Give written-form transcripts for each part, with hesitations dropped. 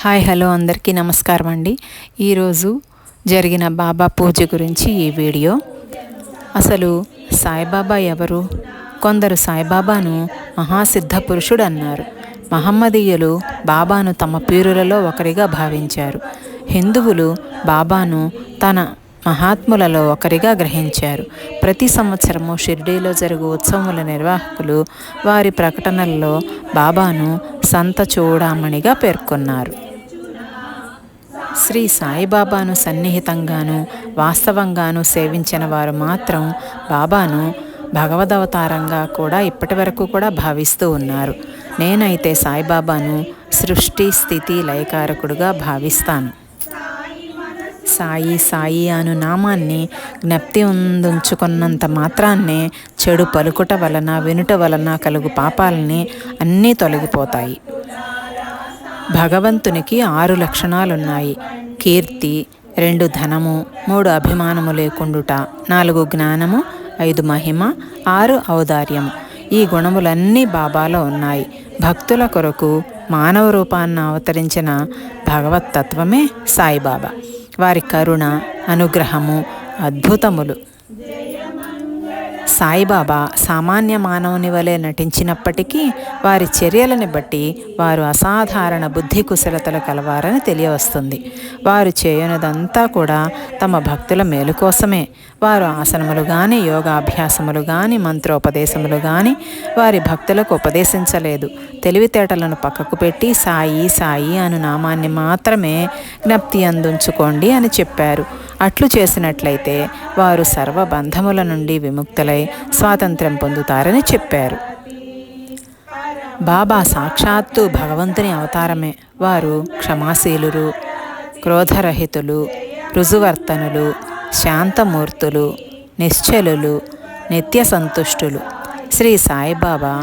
Hi hello అందరికీ నమస్కారం అండి. ఈరోజు జరిగిన బాబా పూజ గురించి ఈ వీడియో. అసలు సాయిబాబా ఎవరు? కొందరు సాయిబాబాను మహాసిద్ధ పురుషుడు అన్నారు. మహమ్మదీయులు బాబాను తమ పీరులలో ఒకరిగా భావించారు. హిందువులు బాబాను తన మహాత్ములలో ఒకరిగా గ్రహించారు. ప్రతి సంవత్సరము షిర్డీలో జరుగు ఉత్సవముల నిర్వాహకులు వారి ప్రకటనల్లో బాబాను సంత చూడామణిగా పేర్కొన్నారు. శ్రీ సాయిబాబాను సన్నిహితంగాను వాస్తవంగాను సేవించిన వారు మాత్రం బాబాను భగవదవతారంగా కూడా ఇప్పటి వరకు కూడా భావిస్తూ ఉన్నారు. నేనైతే సాయిబాబాను సృష్టి స్థితి లయకారకుడుగా భావిస్తాను. సాయి సాయి అను నామాన్ని జ్ఞప్తి ఉంచుకున్నంత మాత్రాన్నే చెడు పలుకుట వలన వినుట వలన కలుగు పాపాలని అన్నీ తొలగిపోతాయి. భగవంతునికి 6 లక్షణాలున్నాయి. కీర్తి, 2 ధనము, 3 అభిమానము లేకుండుట, 4 జ్ఞానము, 5 మహిమ, 6 ఔదార్యము. ఈ గుణములన్నీ బాబాలో ఉన్నాయి. భక్తుల కొరకు మానవ రూపాన్ని అవతరించిన భగవత్తత్వమే సాయిబాబా. వారి కరుణ, అనుగ్రహము అద్భుతములు. సాయిబాబా సామాన్య మానవుని వలె నటించినప్పటికీ వారి చర్యలని బట్టి వారు అసాధారణ బుద్ధి కుశలతలు కలవారని తెలియవస్తుంది. వారు చేయనిదంతా కూడా తమ భక్తుల మేలు కోసమే. వారు ఆసనములు కానీ, యోగాభ్యాసములు కానీ, మంత్రోపదేశములు కానీ వారి భక్తులకు ఉపదేశించలేదు. తెలివితేటలను పక్కకు పెట్టి సాయి సాయి అను నామాన్ని మాత్రమే జ్ఞప్తి అందించుకోండి అని చెప్పారు. అట్లు చేసినట్లయితే వారు సర్వబంధముల నుండి విముక్తులై స్వాతంత్ర్యం పొందుతారని చెప్పారు. బాబా సాక్షాత్తు భగవంతుని అవతారమే. వారు క్షమాశీలురు, క్రోధరహితులు, రుజువర్తనులు, శాంతమూర్తులు, నిశ్చలులు, నిత్య సంతుష్టులు. శ్రీ సాయిబాబా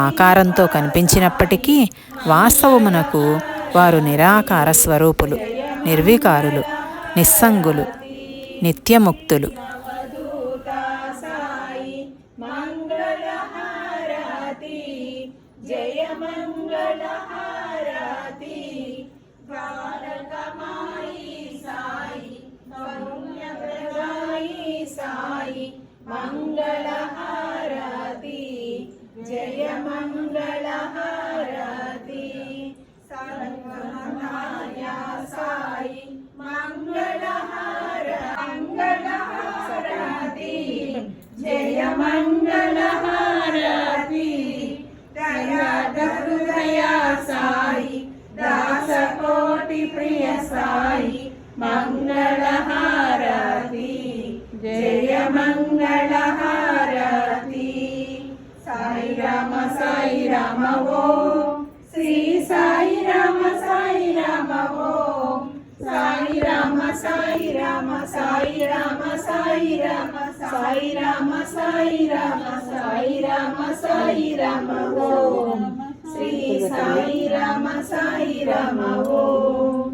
ఆకారంతో కనిపించినప్పటికీ వాస్తవమునకు వారు నిరాకార స్వరూపులు, నిర్వికారులు, నిస్సంగులు, నిత్యముక్తులు. జయ మంగళహారతి దయాద హృదయ సాయి దాసకోటి ప్రియ సాయి మంగళహారతి జయ మంగళహారతి. సాయి రామ ఓం శ్రీ సాయి రామ ఓం సాయి రామ సాయి రామ సాయి రామ సాయి రామ సాయి రామ సాయి రామ సాయి రామ సాయి రామ ఓం శ్రీ సాయి రామ ఓం.